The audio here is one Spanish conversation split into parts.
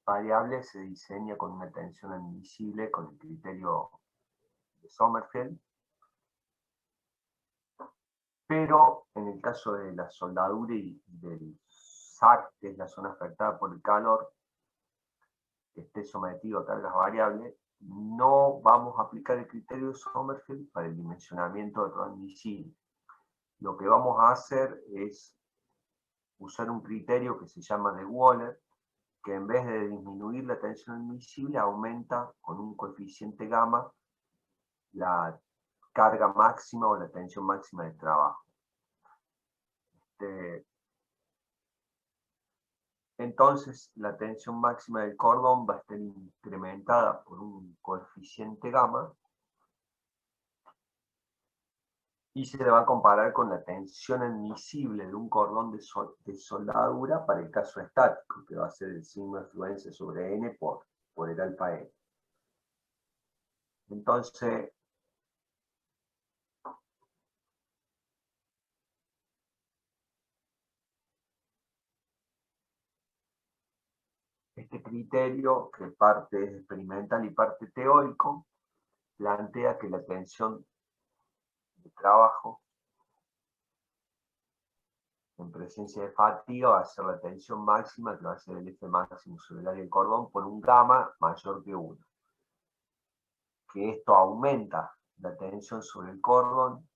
variable se diseña con una tensión admisible con el criterio de Sommerfeld, pero en el caso de la soldadura y del SAC, que es la zona afectada por el calor, que esté sometido a cargas variables, no vamos a aplicar el criterio de Sommerfeld para el dimensionamiento del RON admisible. Lo que vamos a hacer es usar un criterio que se llama de Wöhler, que en vez de disminuir la tensión admisible, aumenta con un coeficiente gamma la carga máxima o la tensión máxima de trabajo. Entonces, la tensión máxima del cordón va a estar incrementada por un coeficiente gamma y se le va a comparar con la tensión admisible de un cordón de soldadura para el caso estático, que va a ser el signo de fluencia sobre n por el alfa n. Entonces, este criterio, que parte es experimental y parte teórico, plantea que la tensión de trabajo en presencia de fatiga va a ser la tensión máxima, que va a ser el F máximo sobre el área del cordón, por un gamma mayor que 1. Que esto aumenta la tensión sobre el cordón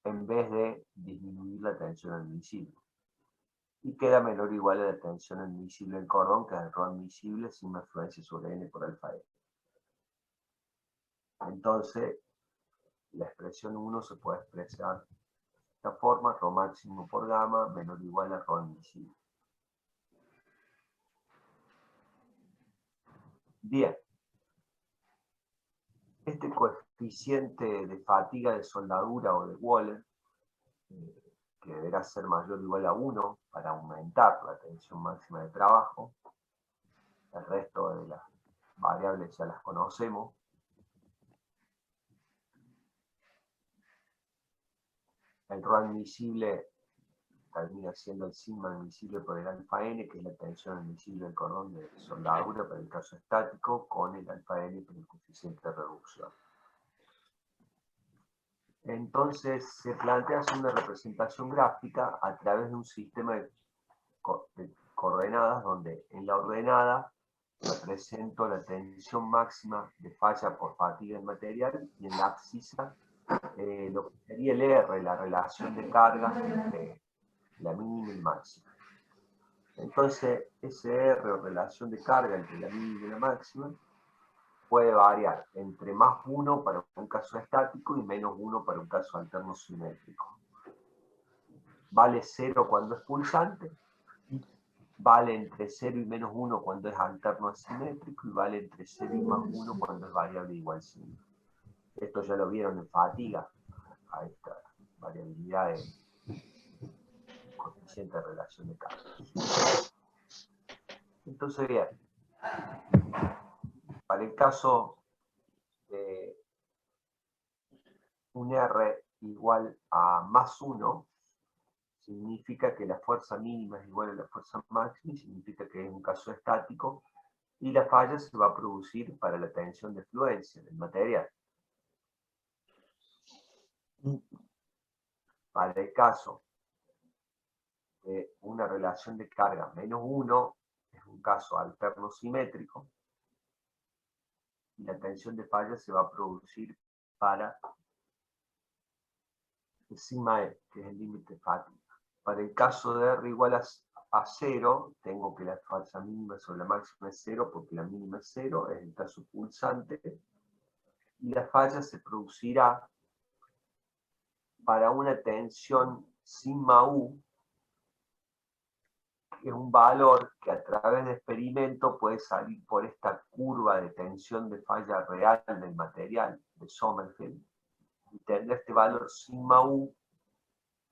en vez de disminuir la tensión admisible. Y queda menor o igual a la tensión admisible del cordón, que es el RO admisible sin una influencia sobre n por alfa n. Entonces, la expresión 1 se puede expresar de esta forma: ρ máximo por gamma menor o igual a ρ admisible. Bien. Este coeficiente de fatiga de soldadura o de Wöhler, que deberá ser mayor o igual a 1 para aumentar la tensión máxima de trabajo, el resto de las variables ya las conocemos. El ρ admisible termina siendo el sigma admisible por el alfa n, que es la tensión admisible del cordón de soldadura para el caso estático, con el alfa n por el coeficiente de reducción. Entonces se plantea hacer una representación gráfica a través de un sistema de coordenadas, donde en la ordenada represento la tensión máxima de falla por fatiga del material, y en la abscisa lo que sería el R, la relación de cargas entre la mínima y la máxima. Entonces, ese R, o relación de carga entre la mínima y la máxima, puede variar entre más 1 para un caso estático y menos 1 para un caso alterno simétrico. Vale 0 cuando es pulsante, vale entre 0 y menos 1 cuando es alterno asimétrico, y vale entre 0 y más 1 cuando es variable igual signo. Esto ya lo vieron en fatiga, a esta variabilidad de coeficiente de relación de carga. Entonces, bien, para el caso de un R igual a más 1, significa que la fuerza mínima es igual a la fuerza máxima, y significa que es un caso estático, y la falla se va a producir para la tensión de fluencia del material. Para el caso de una relación de carga menos 1, es un caso alterno simétrico, y la tensión de falla se va a producir para el sigma E, que es el límite de fatiga. Para el caso de R igual a 0, tengo que la fuerza mínima sobre la máxima es 0, porque la mínima es 0, es el caso pulsante, y la falla se producirá para una tensión sigma U, que es un valor que a través de experimento puede salir por esta curva de tensión de falla real del material de Sommerfeld, y tendrá este valor sigma U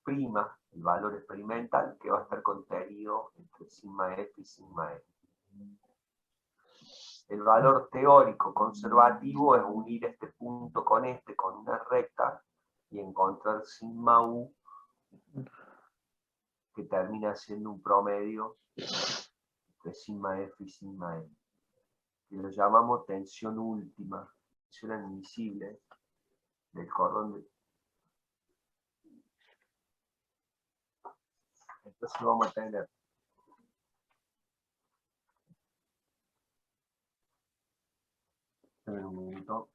prima, el valor experimental, que va a estar contenido entre sigma F y sigma F. El valor teórico conservativo es unir este punto con una recta, y encontrar sigma U, que termina siendo un promedio entre sigma F y sigma N, que lo llamamos tensión última, tensión admisible del cordón de... Entonces vamos a tener un minuto.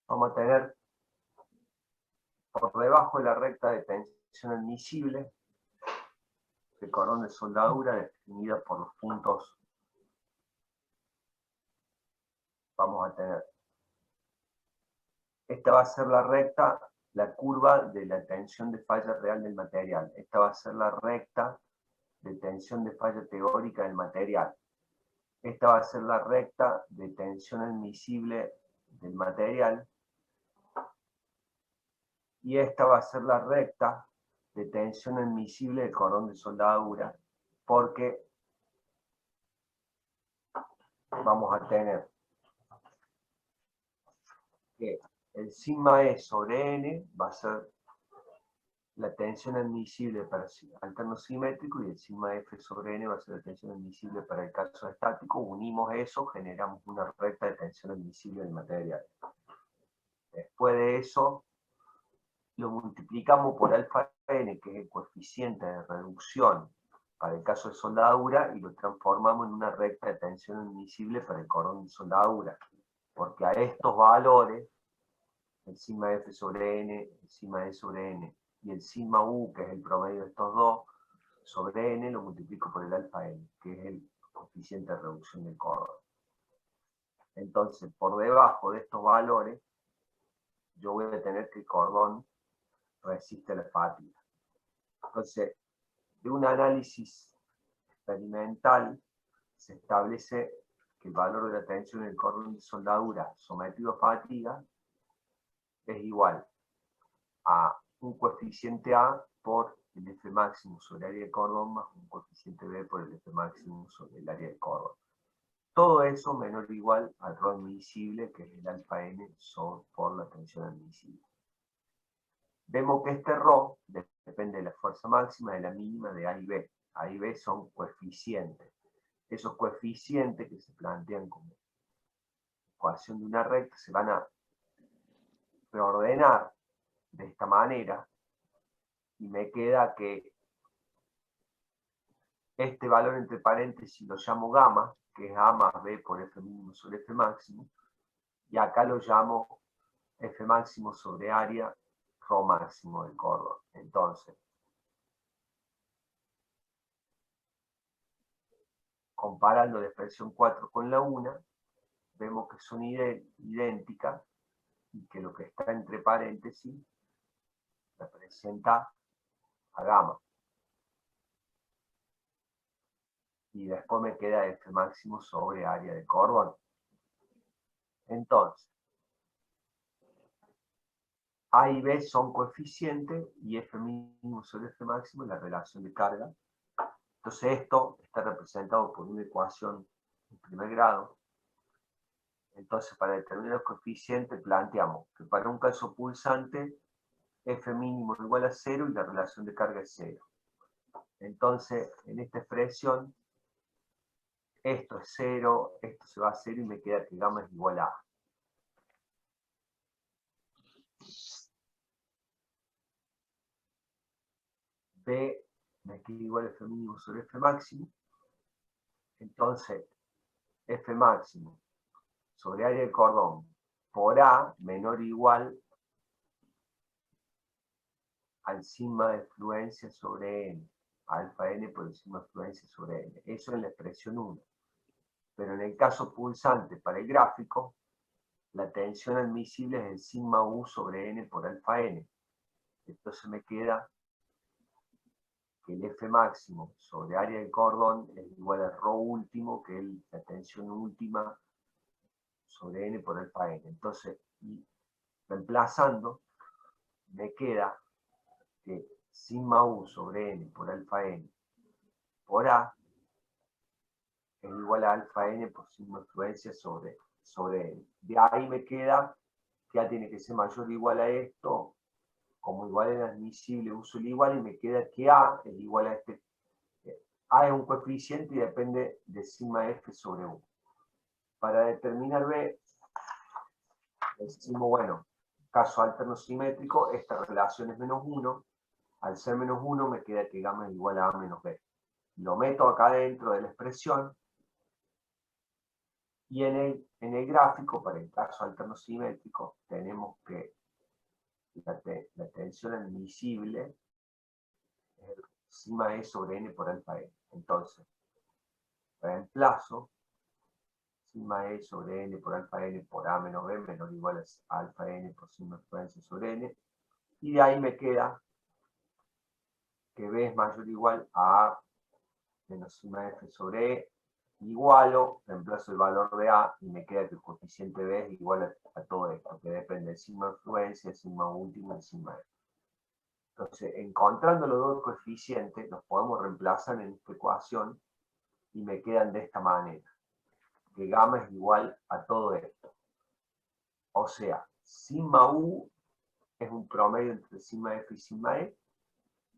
Vamos a tener por debajo de la recta de tensión admisible el cordón de soldadura definida por los puntos. Vamos a tener, esta va a ser la recta, la curva de la tensión de falla real del material. Esta va a ser la recta de tensión de falla teórica del material. Esta va a ser la recta de tensión admisible del material. Y esta va a ser la recta de tensión admisible del cordón de soldadura, porque vamos a tener que el sigma E sobre N va a ser la tensión admisible para alterno simétrico y el sigma F sobre N va a ser la tensión admisible para el caso estático. Unimos eso, generamos una recta de tensión admisible del material. Después de eso, lo multiplicamos por alfa N, que es el coeficiente de reducción para el caso de soldadura, y lo transformamos en una recta de tensión admisible para el cordón de soldadura. Porque a estos valores, el sigma F sobre N, el sigma E sobre N, y el sigma U, que es el promedio de estos dos, sobre N, lo multiplico por el alfa N, que es el coeficiente de reducción del cordón. Entonces, por debajo de estos valores, yo voy a tener que el cordón resiste la fatiga. Entonces, de un análisis experimental se establece que el valor de la tensión en el cordón de soldadura sometido a fatiga es igual a un coeficiente A por el F máximo sobre el área del cordón más un coeficiente B por el F máximo sobre el área del cordón. Todo eso menor o igual al ρ admisible, que es el alfa N por la tensión admisible. Vemos que este ρ depende de la fuerza máxima, de la mínima, de A y B. A y B son coeficientes. Esos coeficientes que se plantean como ecuación de una recta se van a reordenar de esta manera y me queda que este valor entre paréntesis lo llamo gamma, que es A más B por F mínimo sobre F máximo, y acá lo llamo F máximo sobre área ρ máximo del cordón. Entonces, comparando la expresión 4 con la 1, vemos que son idénticas y que lo que está entre paréntesis representa a gamma. Y después me queda F máximo sobre área de cordón. Entonces, A y B son coeficientes y F mínimo sobre F máximo es la relación de carga. Entonces esto está representado por una ecuación en primer grado. Entonces para determinar el coeficiente planteamos que para un caso pulsante F mínimo es igual a 0 y la relación de carga es 0. Entonces en esta expresión esto es 0, esto se va a 0 y me queda que gamma es igual a A. B me queda igual a F mínimo sobre F máximo. Entonces, F máximo sobre área del cordón por A menor o igual al sigma de fluencia sobre N. Alfa N por el sigma de fluencia sobre N. Eso en la expresión 1. Pero en el caso pulsante para el gráfico, la tensión admisible es el sigma U sobre N por alfa N. Entonces me queda que el F máximo sobre área del cordón es igual a ρ último, que es la tensión última sobre N por alfa N. Entonces, reemplazando, me queda que sigma U sobre N por alfa N por A es igual a alfa N por sigma influencia sobre N. De ahí me queda que A tiene que ser mayor o igual a esto. Como igual es admisible, uso el igual y me queda que A es igual a este. A es un coeficiente y depende de sigma F sobre U. Para determinar B, decimos, bueno, caso alterno simétrico, esta relación es menos 1. Al ser menos 1 me queda que gamma es igual a A menos B. Lo meto acá dentro de la expresión y en el gráfico, para el caso alterno simétrico, tenemos que la tensión admisible es sigma E sobre N por alfa N. Entonces, reemplazo sigma E sobre N por alfa N por A menos B menor o igual a alfa N por sigma influencia sobre N. Y de ahí me queda que B es mayor o igual a A menos sigma F sobre E. Igualo, reemplazo el valor de A y me queda que el coeficiente B es igual a todo esto, que depende de sigma influencia, sigma último y sigma F. Entonces, encontrando los dos coeficientes, los podemos reemplazar en esta ecuación y me quedan de esta manera, que gamma es igual a todo esto. O sea, sigma U es un promedio entre sigma F y sigma E,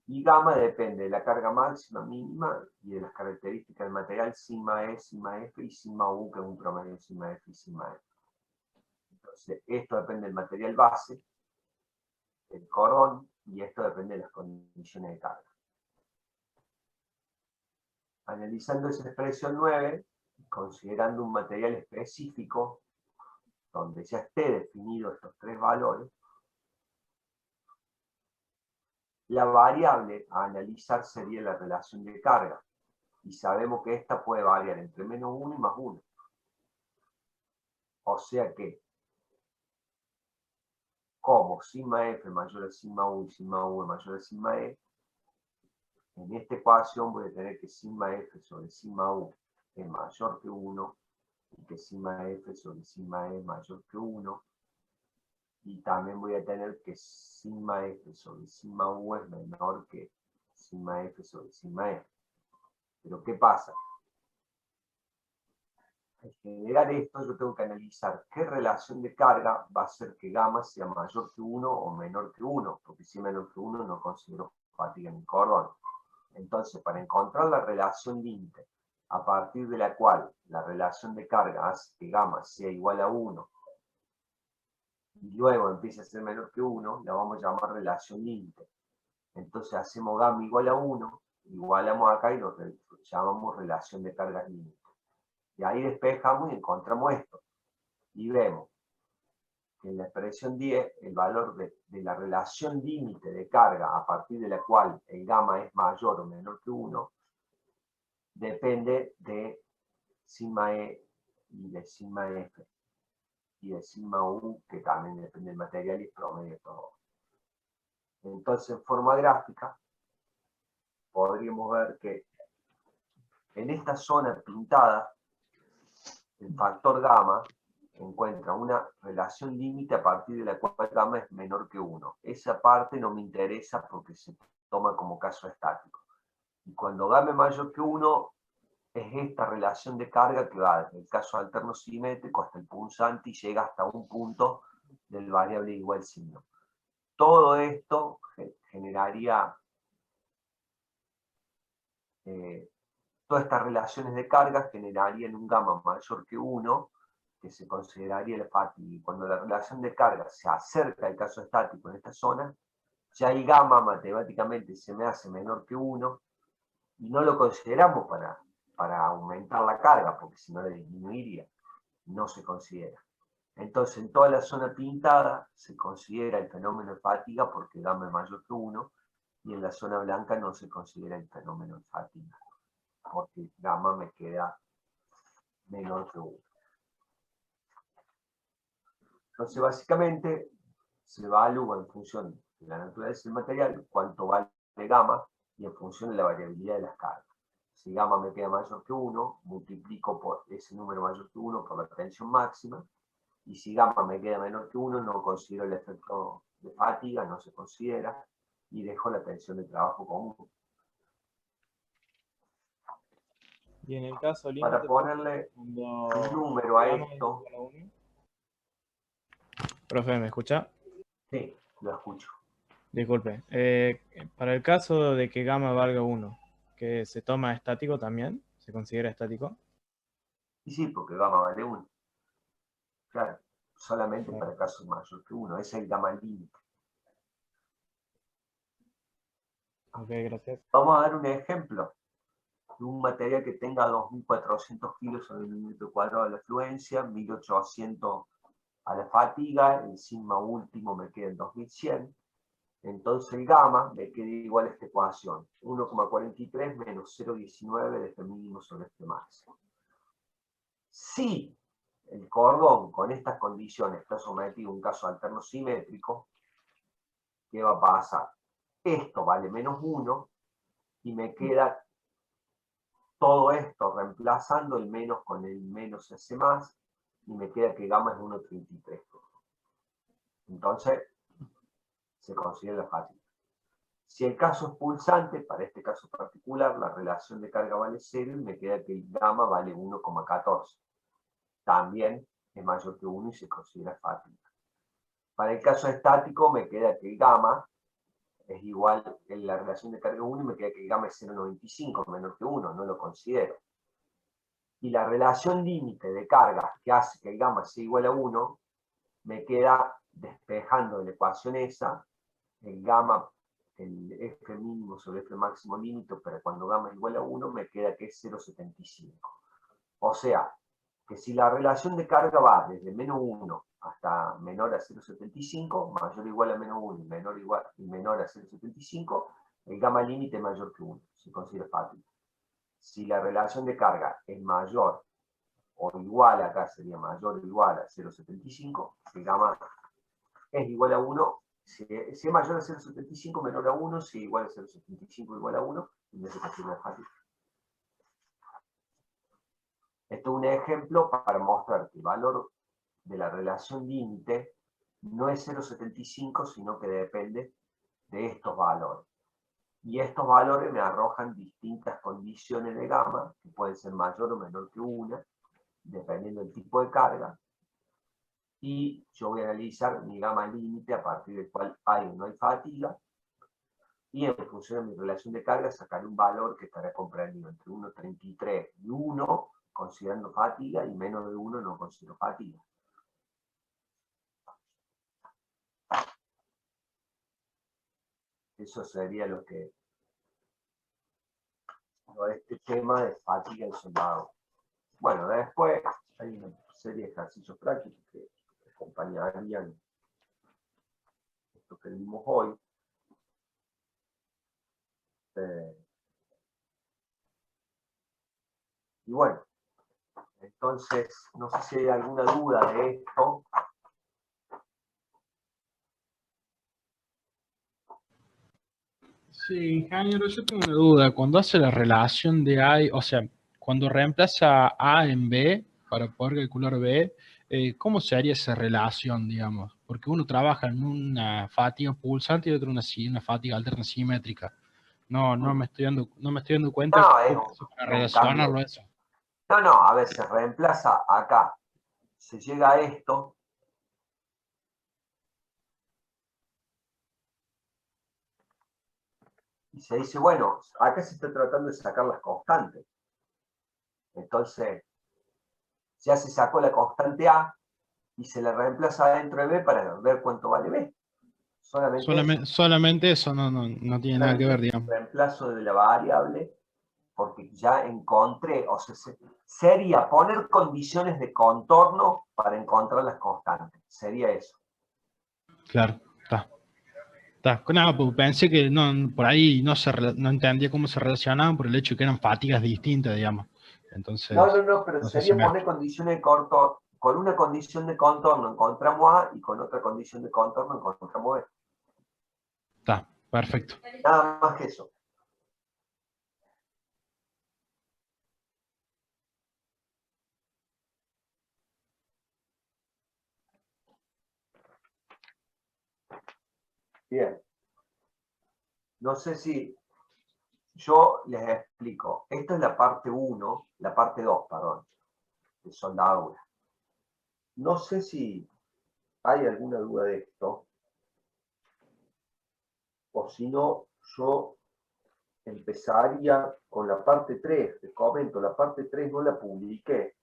y gamma depende de la carga máxima, mínima, y de las características del material, sigma E, sigma F y sigma U, que es un promedio de sigma F y sigma E. Entonces, esto depende del material base, del cordón, y esto depende de las condiciones de carga. Analizando esa expresión 9, considerando un material específico, donde ya esté definido estos tres valores, la variable a analizar sería la relación de carga, y sabemos que esta puede variar entre menos 1 y más 1. O sea que, como sigma F mayor a sigma U y sigma U mayor a sigma E, en esta ecuación voy a tener que sigma F sobre sigma U es mayor que 1, y que sigma F sobre sigma E es mayor que 1, y también voy a tener que sigma F sobre sigma U es menor que sigma F sobre sigma E. Pero ¿qué pasa? Al generar esto, yo tengo que analizar qué relación de carga va a hacer que gamma sea mayor que 1 o menor que 1, porque si es menor que 1 no considero fatiga en el cordón. Entonces, para encontrar la relación límite, a partir de la cual la relación de carga hace que gamma sea igual a 1, y luego empieza a ser menor que 1, la vamos a llamar relación límite. Entonces hacemos gamma igual a 1, igualamos acá y lo llamamos relación de cargas límite. Y ahí despejamos y encontramos esto. Y vemos que en la expresión 10, el valor de la relación límite de carga a partir de la cual el gamma es mayor o menor que 1, depende de sigma E y de sigma F. Y de sigma U, que también depende del material y promedio de todo. Entonces, en forma gráfica, podríamos ver que en esta zona pintada, el factor gamma encuentra una relación límite a partir de la cual gamma es menor que 1. Esa parte no me interesa porque se toma como caso estático. Y cuando gamma es mayor que 1, es esta relación de carga que va desde el caso alterno simétrico hasta el punzante y llega hasta un punto del variable igual signo. Todo esto generaría todas estas relaciones de carga generarían un gamma mayor que 1, que se consideraría el fatiga. Y cuando la relación de carga se acerca al caso estático en esta zona, ya el gamma matemáticamente se me hace menor que 1, y no lo consideramos para aumentar la carga, porque si no le disminuiría, no se considera. Entonces, en toda la zona pintada se considera el fenómeno de fatiga porque gamma es mayor que 1, y en la zona blanca no se considera el fenómeno de fatiga, porque gamma me queda menor que 1. Entonces, básicamente, se evalúa en función de la naturaleza del material cuánto vale gamma, y en función de la variabilidad de las cargas. Si gamma me queda mayor que 1, multiplico por ese número mayor que 1 por la tensión máxima, y si gamma me queda menor que 1, no considero el efecto de fatiga, no se considera, y dejo la tensión de trabajo común. Y en el caso límite, Para ponerle un número a esto... Profe, ¿me escucha? Sí, lo escucho. Disculpe. Para el caso de que gamma valga 1, ¿que se toma estático también? ¿Se considera estático? Y sí, porque gamma vale 1. Claro, solamente para casos mayor que 1. Ese es el gamma límite. Ok, gracias. Vamos a dar un ejemplo de un material que tenga 2.400 kilos sobre el milímetro cuadrado de la fluencia, 1.800 a la fatiga, el sigma último me queda en 2.100. Entonces el gamma me queda igual a esta ecuación, 1,43 menos 0,19 de este mínimo sobre este máximo. Si el cordón con estas condiciones está sometido a un caso alterno simétrico, ¿qué va a pasar? Esto vale menos 1 y me queda todo esto reemplazando el menos con el menos ese más y me queda que gamma es 1,33. Entonces se considera fácil. Si el caso es pulsante, para este caso particular, la relación de carga vale 0 y me queda que el gamma vale 1,14. También es mayor que 1 y se considera fácil. Para el caso estático me queda que el gamma es igual en la relación de carga 1 y me queda que el gamma es 0,95, menor que 1, no lo considero. Y la relación límite de cargas que hace que el gamma sea igual a 1, me queda despejando de la ecuación esa, el gamma, el F mínimo sobre F máximo límite, pero cuando gamma es igual a 1, me queda que es 0,75. O sea, que si la relación de carga va desde menos 1 hasta menor a 0,75, mayor o igual a menos 1 y menor a 0,75, el gamma límite es mayor que 1, se considera fácil. Si la relación de carga es mayor o igual, acá sería mayor o igual a 0,75, el gamma es igual a 1, si es mayor a 0,75, menor a 1, si es igual a 0,75, igual a 1, y se considera fácil. Esto es un ejemplo para mostrar que el valor de la relación límite no es 0,75, sino que depende de estos valores. Y estos valores me arrojan distintas condiciones de gamma, que pueden ser mayor o menor que 1, dependiendo del tipo de carga. Y yo voy a analizar mi gamma límite a partir del cual hay o no hay fatiga. Y en función de mi relación de carga sacaré un valor que estará comprendido entre 1,33 y 1, considerando fatiga, y menos de 1 no considero fatiga. Eso sería lo que este tema de fatiga del soldado. Bueno, después hay una serie de ejercicios prácticos que acompañarían esto que vimos hoy. Y bueno, entonces, no sé si hay alguna duda de esto. Sí, ingeniero, yo tengo una duda. Cuando hace la relación de A, o sea, cuando reemplaza A en B para poder calcular B, ¿cómo se haría esa relación, digamos? Porque uno trabaja en una fatiga pulsante y otro en una fatiga alterna simétrica. No me estoy dando cuenta No, cómo hace para relacionarlo cambio. eso. No, a ver, se reemplaza acá. Se llega a esto. Y se dice, bueno, acá se está tratando de sacar las constantes. Entonces, ya se sacó la constante A y se le reemplaza dentro de B para ver cuánto vale B. Solamente eso no tiene nada que ver, digamos. Reemplazo de la variable, porque ya encontré, o sea, sería poner condiciones de contorno para encontrar las constantes. Sería eso. Claro, está. No, pues pensé que por ahí no entendía cómo se relacionaban por el hecho de que eran fatigas distintas, digamos. Entonces, No, pero no sé sería si poner condiciones de contorno. Con una condición de contorno encontramos A y con otra condición de contorno encontramos B. Está, perfecto. Nada más que eso. Bien. No sé si yo les explico. Esta es la parte 1, la parte 2, perdón, de soldadura. No sé si hay alguna duda de esto, o si no, yo empezaría con la parte 3. Les comento, la parte 3 no la publiqué,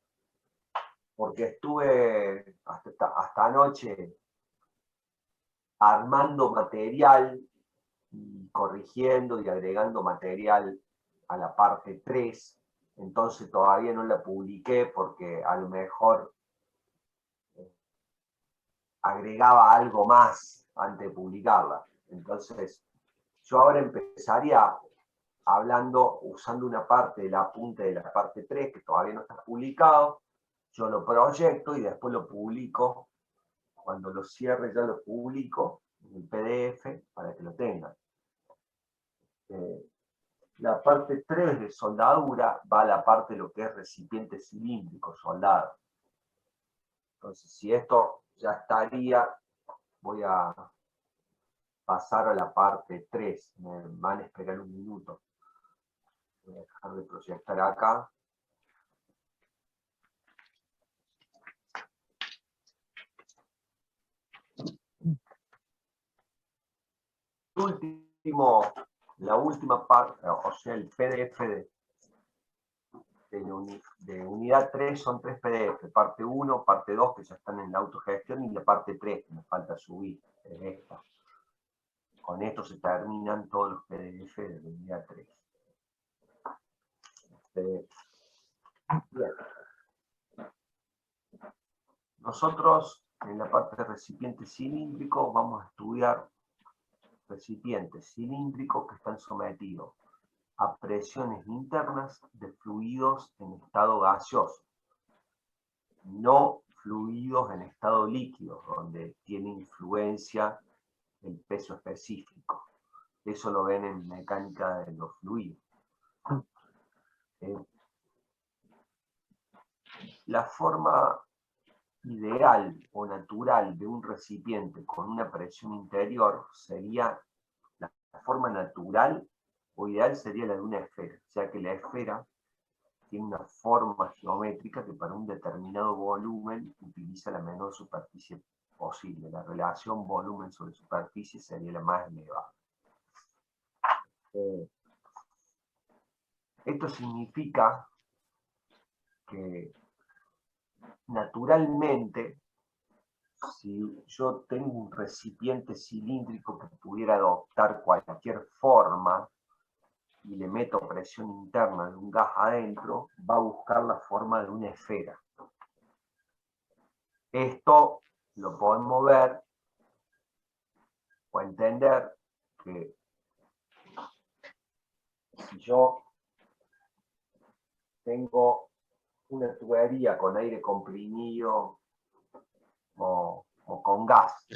porque estuve hasta anoche armando material y corrigiendo y agregando material a la parte 3, entonces todavía no la publiqué porque a lo mejor agregaba algo más antes de publicarla. Entonces, yo ahora empezaría hablando, usando una parte del apunte de la parte 3 que todavía no está publicado, yo lo proyecto y después lo publico. Cuando lo cierre ya lo publico en el PDF para que lo tengan. La parte 3 de soldadura va a la parte de lo que es recipiente cilíndrico, soldado. Entonces, si esto ya estaría, voy a pasar a la parte 3. Me van a esperar un minuto. Voy a dejar de proyectar acá. La última parte, o sea, el PDF de unidad 3 son 3 PDF, parte 1, parte 2 que ya están en la autogestión y la parte 3 que me falta subir, es esta. Con esto se terminan todos los PDF de la unidad 3. Bien. Nosotros en la parte de recipiente cilíndrico vamos a estudiar recipientes cilíndricos que están sometidos a presiones internas de fluidos en estado gaseoso, no fluidos en estado líquido, donde tiene influencia el peso específico. Eso lo ven en mecánica de los fluidos. La forma ideal o natural de un recipiente con una presión interior sería, la forma natural o ideal sería la de una esfera, ya que la esfera tiene una forma geométrica que para un determinado volumen utiliza la menor superficie posible. La relación volumen sobre superficie sería la más elevada. Esto significa que naturalmente, si yo tengo un recipiente cilíndrico que pudiera adoptar cualquier forma y le meto presión interna de un gas adentro, va a buscar la forma de una esfera. Esto lo podemos ver o entender que si yo tengo una tubería con aire comprimido o con gas,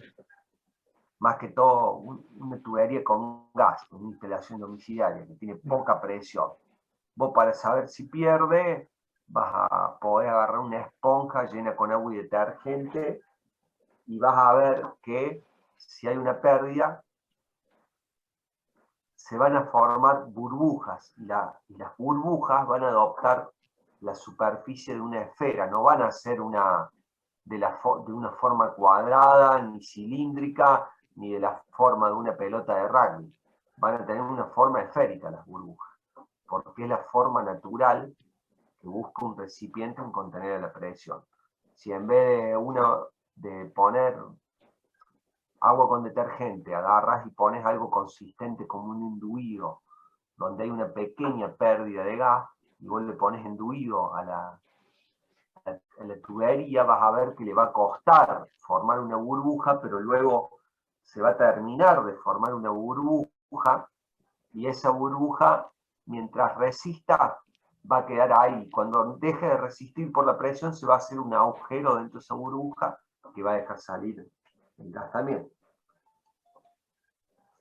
más que todo una tubería con gas, una instalación domiciliaria que tiene poca presión, vos para saber si pierde vas a poder agarrar una esponja llena con agua y detergente y vas a ver que si hay una pérdida se van a formar burbujas y las burbujas van a adoptar la superficie de una esfera, no van a ser de una forma cuadrada, ni cilíndrica, ni de la forma de una pelota de rugby. Van a tener una forma esférica las burbujas, porque es la forma natural que busca un recipiente en contener la presión. Si en vez de poner agua con detergente, agarras y pones algo consistente como un enduido, donde hay una pequeña pérdida de gas, y vos le pones enduido a la tubería, vas a ver que le va a costar formar una burbuja, pero luego se va a terminar de formar una burbuja, y esa burbuja, mientras resista, va a quedar ahí. Cuando deje de resistir por la presión, se va a hacer un agujero dentro de esa burbuja que va a dejar salir el gas también.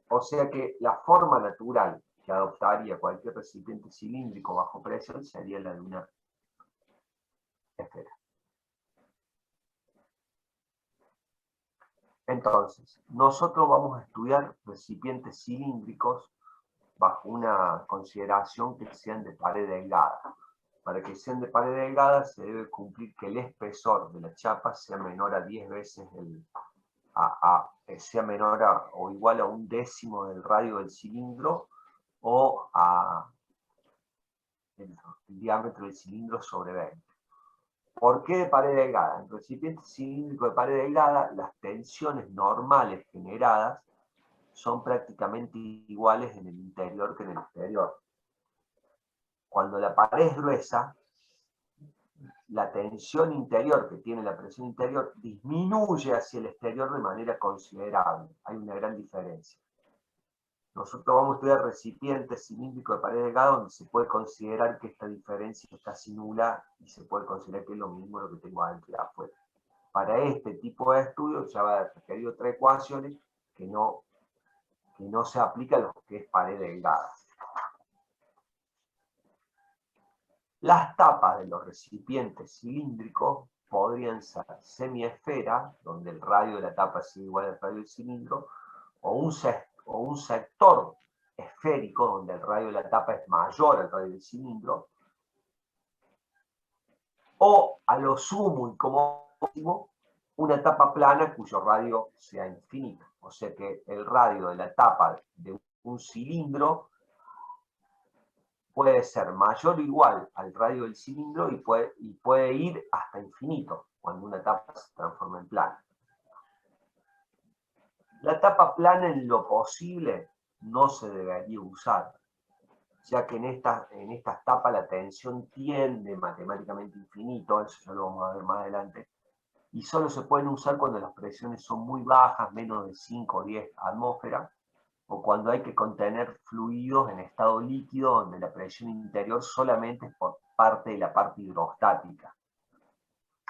O sea que la forma natural que adoptaría cualquier recipiente cilíndrico bajo presión sería la de una esfera. Entonces, nosotros vamos a estudiar recipientes cilíndricos bajo una consideración que sean de pared delgada. Para que sean de pared delgada se debe cumplir que el espesor de la chapa sea menor a 10 veces sea menor o igual a 1/10 del radio del cilindro o a el diámetro del cilindro sobre 20. ¿Por qué de pared delgada? En recipientes cilíndricos de pared delgada, las tensiones normales generadas son prácticamente iguales en el interior que en el exterior. Cuando la pared es gruesa, la tensión interior que tiene la presión interior disminuye hacia el exterior de manera considerable. Hay una gran diferencia. Nosotros vamos a estudiar recipientes cilíndricos de pared delgada donde se puede considerar que esta diferencia es casi nula y se puede considerar que es lo mismo lo que tengo adentro y afuera. Para este tipo de estudios ya va a requerir otra ecuaciones que no se aplica a lo que es pared delgada. Las tapas de los recipientes cilíndricos podrían ser semiesfera, donde el radio de la tapa es igual al radio del cilindro, o un sector esférico, donde el radio de la tapa es mayor al radio del cilindro, o a lo sumo y como máximo, una tapa plana cuyo radio sea infinito. O sea que el radio de la tapa de un cilindro puede ser mayor o igual al radio del cilindro y puede ir hasta infinito cuando una tapa se transforma en plana. La tapa plana en lo posible no se debería usar, ya que en estas tapas la tensión tiende matemáticamente infinito, eso ya lo vamos a ver más adelante, y solo se pueden usar cuando las presiones son muy bajas, menos de 5 o 10 atmósferas, o cuando hay que contener fluidos en estado líquido donde la presión interior solamente es por parte de la parte hidrostática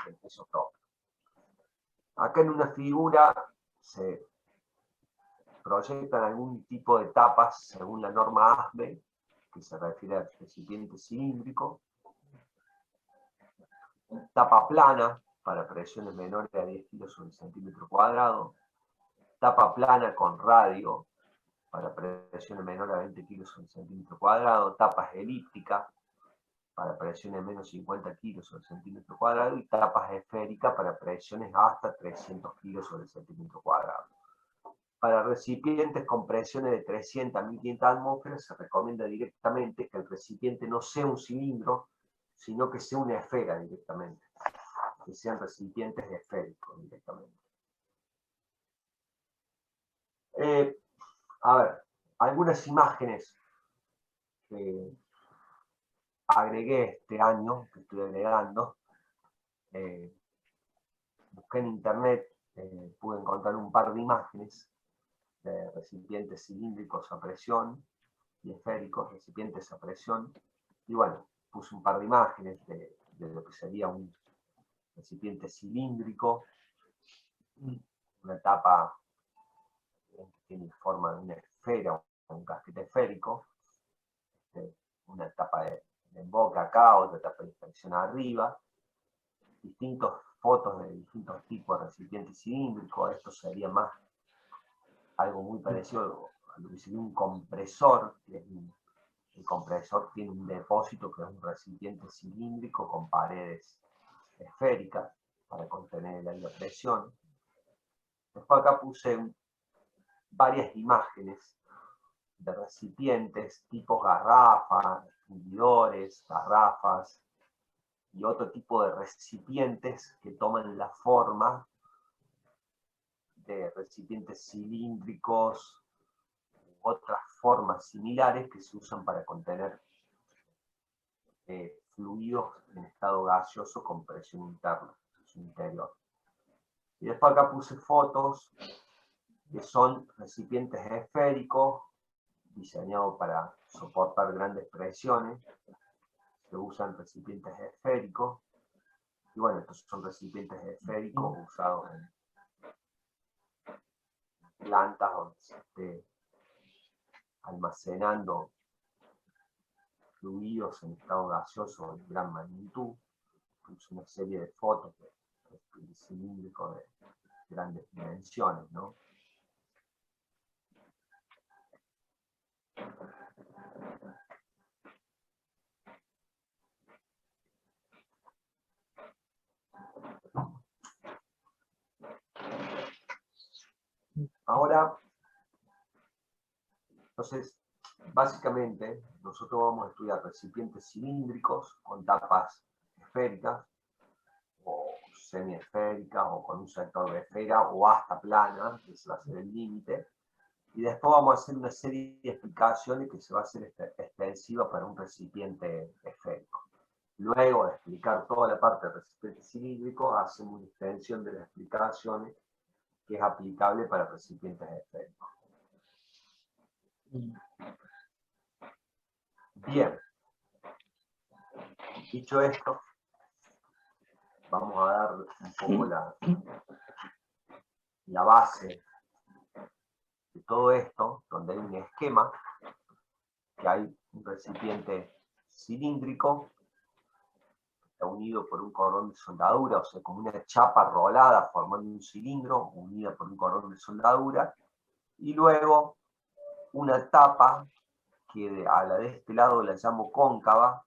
del peso propio. Acá en una figura se proyectan algún tipo de tapas según la norma ASME, que se refiere al recipiente cilíndrico. Tapa plana para presiones menores a 10 kilos sobre centímetro cuadrado. Tapa plana con radio para presiones menores a 20 kilos sobre centímetro cuadrado, tapas elípticas para presiones menos 50 kilos sobre centímetro cuadrado y tapas esféricas para presiones hasta 300 kilos sobre centímetro cuadrado. Para recipientes con presiones de 300 a 1500 atmósferas se recomienda directamente que el recipiente no sea un cilindro, sino que sea una esfera directamente, que sean recipientes esféricos directamente. A ver, algunas imágenes que agregué este año, que estoy agregando. Busqué en internet, pude encontrar un par de imágenes de recipientes cilíndricos a presión y esféricos, recipientes a presión. Y bueno, puse un par de imágenes de lo que sería un recipiente cilíndrico, una tapa que tiene forma de una esfera o un casquete esférico, una tapa de boca acá, otra tapa de presión arriba, distintas fotos de distintos tipos de recipientes cilíndricos. Esto sería más algo muy parecido a lo que sería un compresor, que es el compresor tiene un depósito que es un recipiente cilíndrico con paredes esféricas para contener el aire a presión. Después acá puse varias imágenes de recipientes tipo garrafas, extinguidores, garrafas y otro tipo de recipientes que toman la forma de recipientes cilíndricos u otras formas similares que se usan para contener fluidos en estado gaseoso con presión interna, presión interior. Y después acá puse fotos que son recipientes esféricos diseñados para soportar grandes presiones. Se usan recipientes esféricos. Y bueno, estos son recipientes esféricos usados en plantas donde se esté almacenando fluidos en estado gaseoso de gran magnitud. Puse una serie de fotos del cilíndrico grandes dimensiones, ¿no? Ahora, entonces, básicamente, nosotros vamos a estudiar recipientes cilíndricos con tapas esféricas, o semiesféricas, o con un sector de esfera, o hasta plana, que ese va a ser el límite. Y después vamos a hacer una serie de explicaciones que se va a hacer extensiva para un recipiente esférico. Luego de explicar toda la parte del recipiente cilíndrico, hacemos una extensión de las explicaciones que es aplicable para recipientes esféricos. Bien. Dicho esto, vamos a dar un poco la base de todo esto, donde hay un esquema, que hay un recipiente cilíndrico, está unido por un cordón de soldadura, o sea, como una chapa rolada formando un cilindro, unida por un cordón de soldadura, y luego una tapa que a la de este lado la llamo cóncava,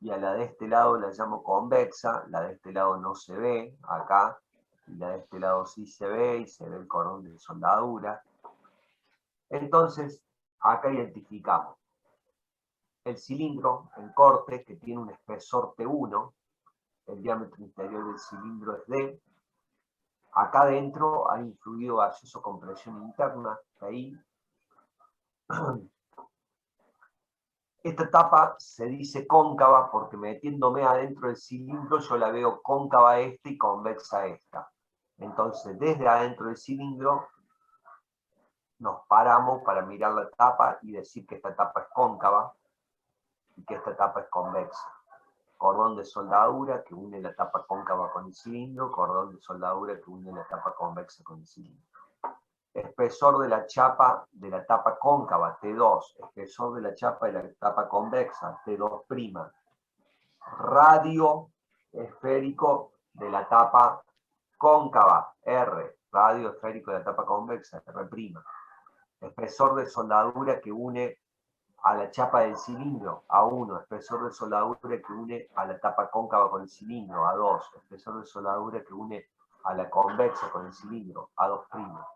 y a la de este lado la llamo convexa, la de este lado no se ve, acá, y la de este lado sí se ve, y se ve el cordón de soldadura. Entonces, acá identificamos el cilindro en corte, que tiene un espesor T1, el diámetro interior del cilindro es D. Acá adentro hay un fluido gaseoso con presión interna, ahí. Esta tapa se dice cóncava porque metiéndome adentro del cilindro yo la veo cóncava esta y convexa esta. Entonces, desde adentro del cilindro nos paramos para mirar la tapa y decir que esta tapa es cóncava y que esta tapa es convexa. Cordón de soldadura que une la tapa cóncava con el cilindro, cordón de soldadura que une la tapa convexa con el cilindro. Espesor de la chapa de la tapa cóncava, T2. Espesor de la chapa de la tapa convexa, T2'. Radio esférico de la tapa cóncava, R. Radio esférico de la tapa convexa, R'. Espesor de soldadura que une a la chapa del cilindro, A1. Espesor de soldadura que une a la tapa cóncava con el cilindro, A2. Espesor de soldadura que une a la convexa con el cilindro, A2'.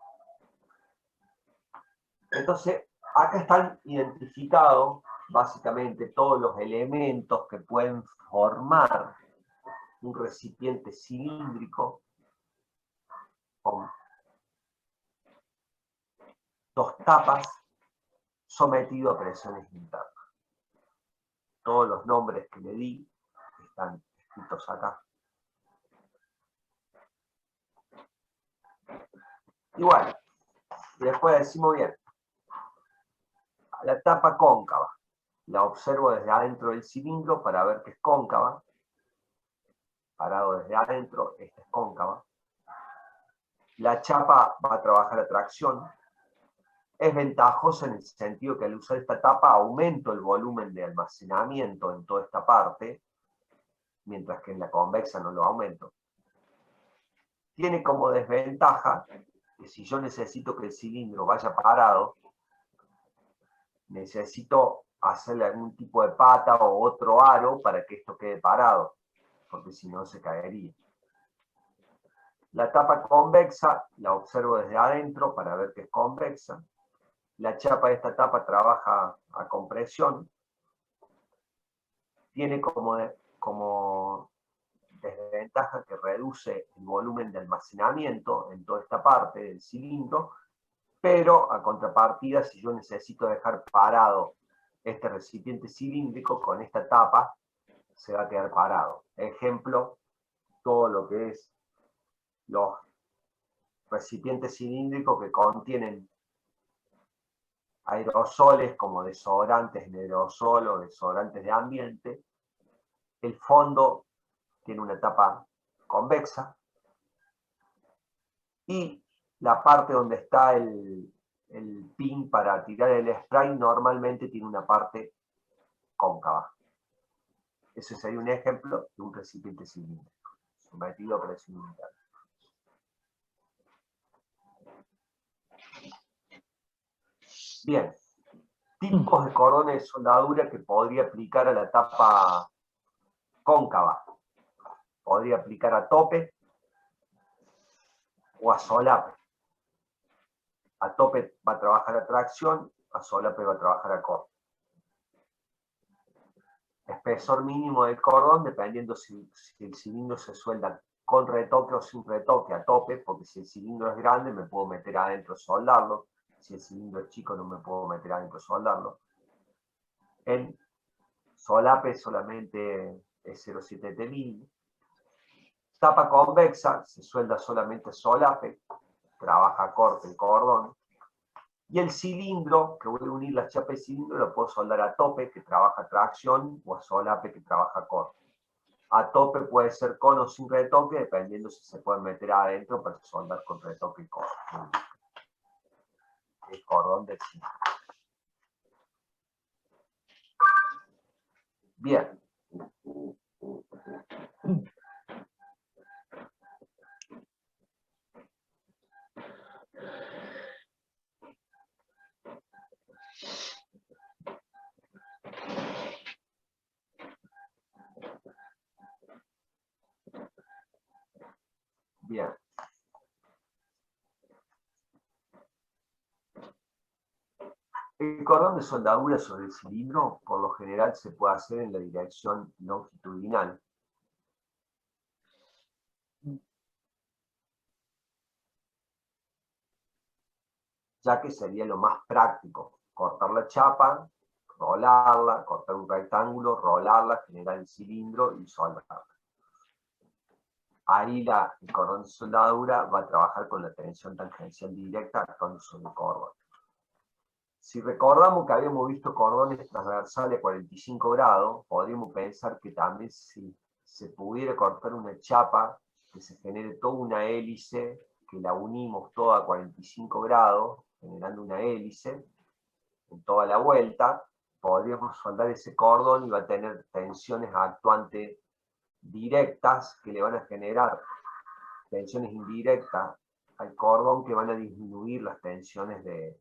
Entonces, acá están identificados básicamente todos los elementos que pueden formar un recipiente cilíndrico con dos tapas sometido a presiones internas. Todos los nombres que le di están escritos acá. Igual, y después decimos bien, la tapa cóncava, la observo desde adentro del cilindro para ver que es cóncava. Parado desde adentro, esta es cóncava. La chapa va a trabajar a tracción. Es ventajosa en el sentido que al usar esta tapa aumento el volumen de almacenamiento en toda esta parte, mientras que en la convexa no lo aumento. Tiene como desventaja que si yo necesito que el cilindro vaya parado, necesito hacerle algún tipo de pata o otro aro para que esto quede parado, porque si no se caería. La tapa convexa la observo desde adentro para ver que es convexa. La chapa de esta tapa trabaja a compresión. Tiene como desventaja que reduce el volumen de almacenamiento en toda esta parte del cilindro, pero a contrapartida, si yo necesito dejar parado este recipiente cilíndrico, con esta tapa se va a quedar parado. Ejemplo, todo lo que es los recipientes cilíndricos que contienen aerosoles como desodorantes en aerosol o desodorantes de ambiente. El fondo tiene una tapa convexa y la parte donde está el pin para tirar el spray normalmente tiene una parte cóncava. Ese sería un ejemplo de un recipiente cilíndrico sometido a presión interna. Bien, tipos de cordones de soldadura que podría aplicar a la tapa cóncava. Podría aplicar a tope o a solape. A tope va a trabajar a tracción, a solape va a trabajar a corte. Espesor mínimo del cordón, dependiendo si el cilindro se suelda con retoque o sin retoque a tope, porque si el cilindro es grande me puedo meter adentro soldarlo, si el cilindro es chico no me puedo meter adentro soldarlo. En solape solamente es 0,7 TLI. Tapa convexa, se suelda solamente solape, trabaja a corte el cordón. Y el cilindro, que voy a unir la chapa de cilindro, lo puedo soldar a tope, que trabaja a tracción, o a solape, que trabaja a corte. A tope puede ser con o sin retoque, dependiendo si se puede meter adentro para soldar con retoque y corte. El cordón del cilindro. Bien. Bien. El cordón de soldadura sobre el cilindro, por lo general, se puede hacer en la dirección longitudinal. Ya que sería lo más práctico. Cortar la chapa, rolarla, cortar un rectángulo, rolarla, generar el cilindro y soldarla. Ahí el cordón de soldadura va a trabajar con la tensión tangencial directa actuando sobre el cordón. Si recordamos que habíamos visto cordones transversales a 45 grados, podríamos pensar que también si se pudiera cortar una chapa, que se genere toda una hélice, que la unimos toda a 45 grados, generando una hélice en toda la vuelta, podríamos soldar ese cordón y va a tener tensiones actuantes directas que le van a generar tensiones indirectas al cordón que van a disminuir las tensiones de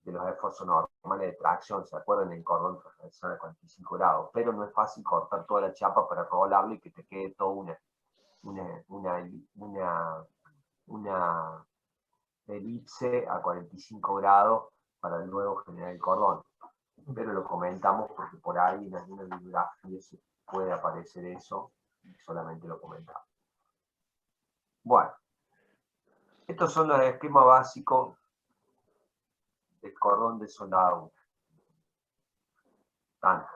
los esfuerzos normales de tracción. ¿Se acuerdan? El cordón transversal a 45 grados. Pero no es fácil cortar toda la chapa para rolarlo y que te quede toda una elipse a 45 grados para luego generar el cordón. Pero lo comentamos porque por ahí en alguna bibliografía se puede aparecer eso y solamente lo comentamos. Bueno, estos son los esquemas básicos del cordón de soldadura, tanto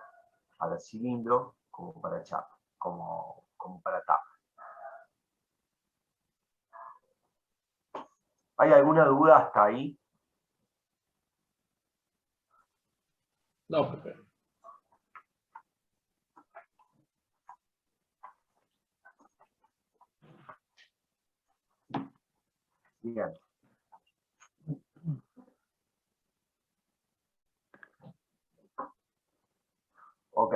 para cilindro como para chapa, como para tapa. ¿Hay alguna duda hasta ahí? No, Pepe. Bien. Ok.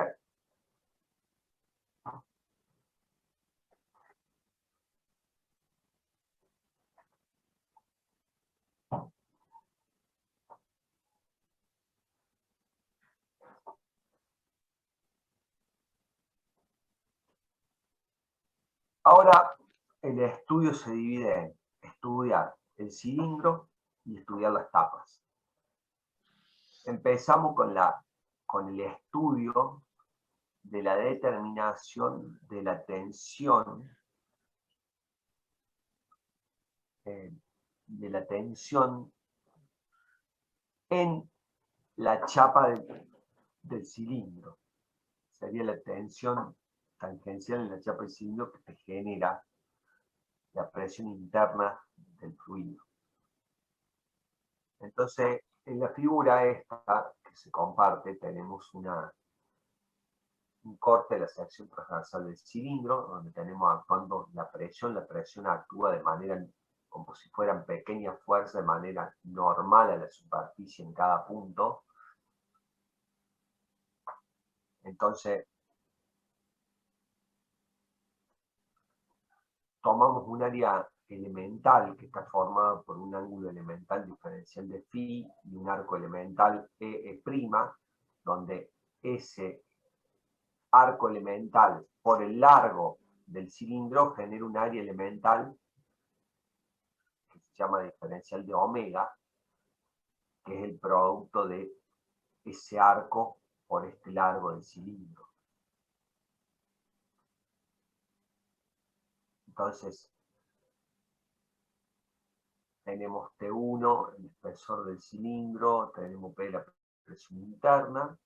Ahora el estudio se divide en estudiar el cilindro y estudiar las tapas. Empezamos con el estudio de la determinación de la tensión en la chapa del cilindro. Sería la tensión tangencial en la chapa del cilindro que te genera la presión interna del fluido. Entonces, en la figura esta que se comparte, tenemos un corte de la sección transversal del cilindro, donde tenemos actuando la presión actúa de manera como si fueran pequeñas fuerzas, de manera normal a la superficie en cada punto. Entonces, tomamos un área elemental que está formado por un ángulo elemental diferencial de phi y un arco elemental E', donde ese arco elemental por el largo del cilindro genera un área elemental que se llama diferencial de omega, que es el producto de ese arco por este largo del cilindro. Entonces, tenemos T1, el espesor del cilindro, tenemos P, la presión interna,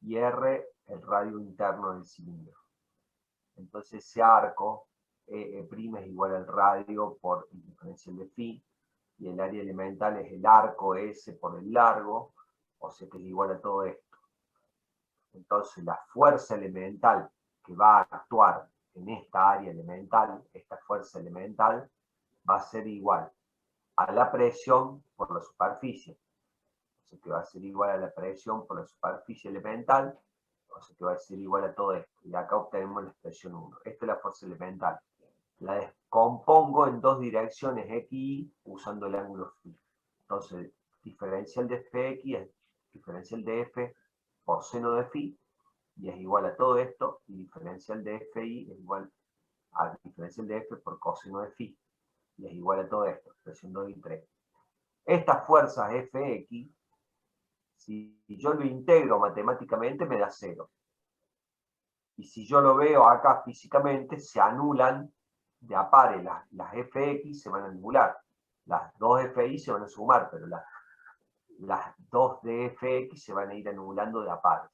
y R, el radio interno del cilindro. Entonces ese arco, E' es igual al radio por el diferencial de phi, y el área elemental es el arco S por el largo, o sea que es igual a todo esto. Entonces la fuerza elemental que va a actuar en esta área elemental, esta fuerza elemental, va a ser igual a la presión por la superficie. O sea que va a ser igual a la presión por la superficie elemental, o sea que va a ser igual a todo esto. Y acá obtenemos la expresión 1. Esta es la fuerza elemental. La descompongo en dos direcciones x y usando el ángulo phi. Entonces, diferencial de fx es diferencial de f por seno de phi, y es igual a todo esto, y diferencial de fi es igual a diferencial de f por coseno de phi, y es igual a todo esto, expresión 2 y 3. Estas fuerzas fx, si yo lo integro matemáticamente, me da 0. Y si yo lo veo acá físicamente, se anulan de a pares. Las fx se van a anular. Las 2 fi se van a sumar, pero las 2 de fx se van a ir anulando de a pares.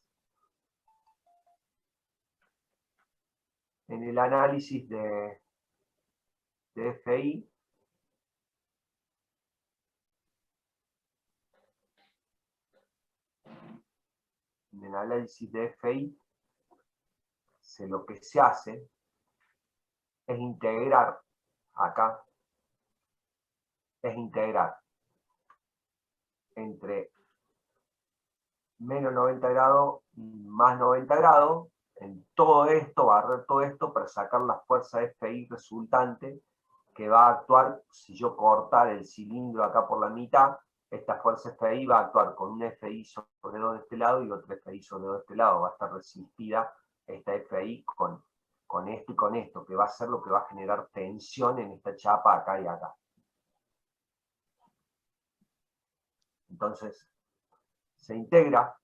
En el análisis de fi, lo que se hace es integrar acá, es integrar entre menos 90 grados y más 90 grados, en todo esto, barrer todo esto para sacar la fuerza FI resultante que va a actuar, si yo cortar el cilindro acá por la mitad, esta fuerza FI va a actuar con una FI sobre 2 de este lado y otra FI sobre 2 de este lado, va a estar resistida esta FI con esto y con esto, que va a ser lo que va a generar tensión en esta chapa acá y acá. Entonces, se integra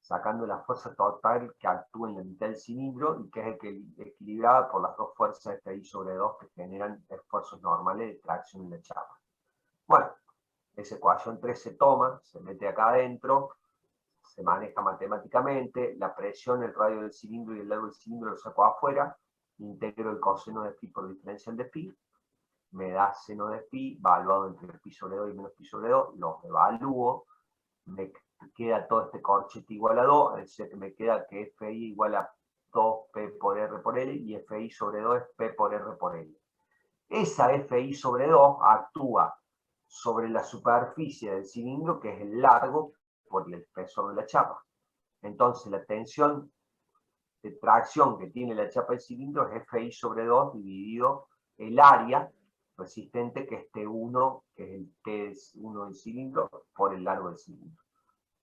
sacando la fuerza total que actúa en la mitad del cilindro y que es equilibrada por las dos fuerzas FI sobre 2 que generan esfuerzos normales de tracción en la chapa. Bueno, esa ecuación 3 se toma, se mete acá adentro, se maneja matemáticamente, la presión, el radio del cilindro y el largo del cilindro lo saco afuera, integro el coseno de phi por diferencial de phi, me da seno de phi, valuado entre pi sobre 2 y menos pi sobre 2, los evalúo, me queda todo este corchete igual a 2, es decir, que me queda que FI igual a 2P por R por L, y FI sobre 2 es P por R por L. Esa FI sobre 2 actúa sobre la superficie del cilindro, que es el largo por el espesor de la chapa. Entonces la tensión de tracción que tiene la chapa del cilindro es FI sobre 2 dividido el área resistente, que es T1, que es el T1 del cilindro, por el largo del cilindro.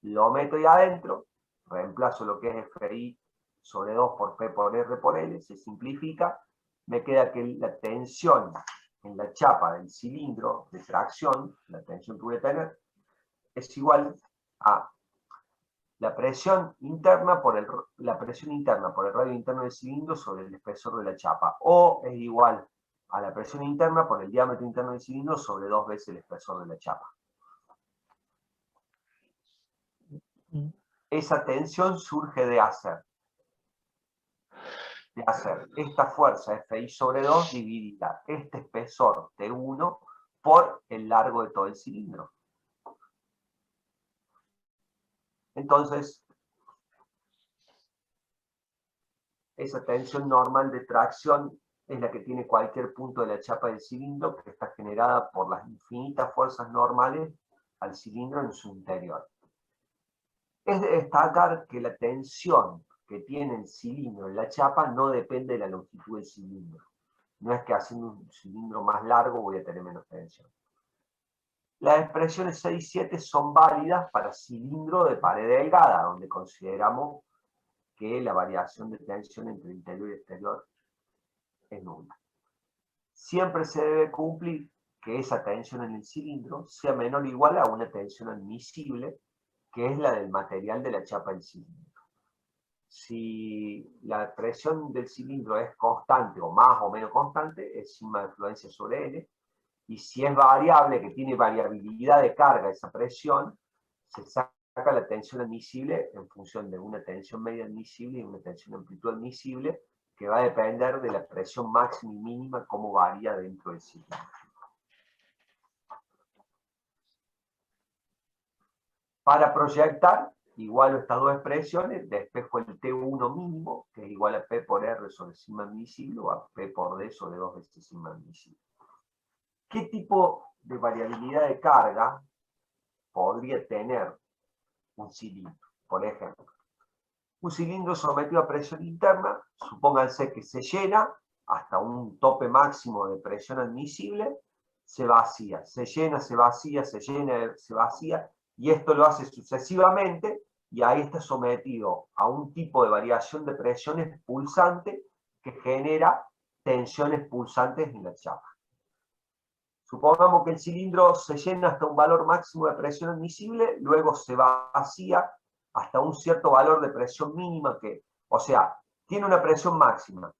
Lo meto ahí adentro, reemplazo lo que es FI sobre 2 por P por R por L, se simplifica, me queda que la tensión en la chapa del cilindro de tracción, la tensión que voy a tener, es igual a la presión interna por el radio interno del cilindro sobre el espesor de la chapa, o es igual a la presión interna por el diámetro interno del cilindro sobre 2 veces el espesor de la chapa. Esa tensión surge de hacer esta fuerza FI sobre 2 dividida este espesor T1 por el largo de todo el cilindro. Entonces, esa tensión normal de tracción es la que tiene cualquier punto de la chapa del cilindro, que está generada por las infinitas fuerzas normales al cilindro en su interior. Es de destacar que la tensión que tiene el cilindro en la chapa no depende de la longitud del cilindro. No es que haciendo un cilindro más largo voy a tener menos tensión. Las expresiones 6 y 7 son válidas para cilindro de pared delgada, donde consideramos que la variación de tensión entre interior y exterior es nula. Siempre se debe cumplir que esa tensión en el cilindro sea menor o igual a una tensión admisible, que es la del material de la chapa del cilindro. Si la presión del cilindro es constante o más o menos constante, es sigma de influencia sobre L, y si es variable, que tiene variabilidad de carga esa presión, se saca la tensión admisible en función de una tensión media admisible y una tensión amplitud admisible, que va a depender de la presión máxima y mínima, cómo varía dentro del cilindro. Para proyectar, igualo estas dos expresiones, de espejo el T1 mínimo, que es igual a P por R sobre sigma admisible, o a P por D sobre 2 veces sigma admisible. ¿Qué tipo de variabilidad de carga podría tener un cilindro? Por ejemplo, un cilindro sometido a presión interna, supónganse que se llena hasta un tope máximo de presión admisible, se vacía, se llena, se vacía, se llena, se vacía, y esto lo hace sucesivamente, y ahí está sometido a un tipo de variación de presiones pulsante que genera tensiones pulsantes en la chapa. Supongamos que el cilindro se llena hasta un valor máximo de presión admisible, luego se vacía hasta un cierto valor de presión mínima, o sea, tiene una presión máxima.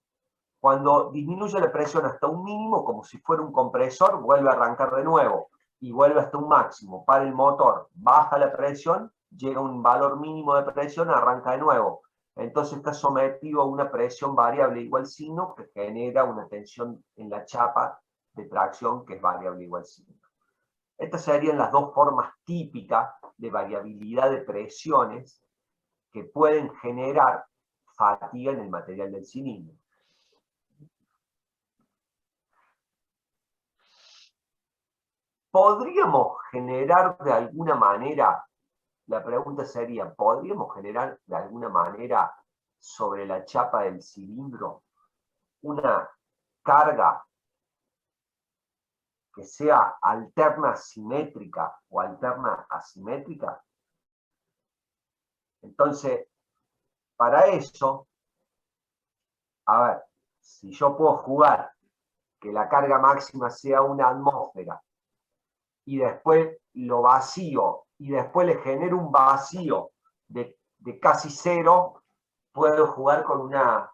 Cuando disminuye la presión hasta un mínimo, como si fuera un compresor, vuelve a arrancar de nuevo y vuelve hasta un máximo. Para el motor, baja la presión, llega a un valor mínimo de presión, arranca de nuevo. Entonces está sometido a una presión variable igual signo que genera una tensión en la chapa de tracción que es variable igual signo. Estas serían las dos formas típicas de variabilidad de presiones que pueden generar fatiga en el material del cilindro. ¿Podríamos generar de alguna manera, la pregunta sería, ¿podríamos generar de alguna manera sobre la chapa del cilindro una carga que sea alterna simétrica o alterna asimétrica? Entonces, para eso, a ver, si yo puedo jugar que la carga máxima sea una atmósfera y después lo vacío y después le genero un vacío de casi cero, puedo jugar con una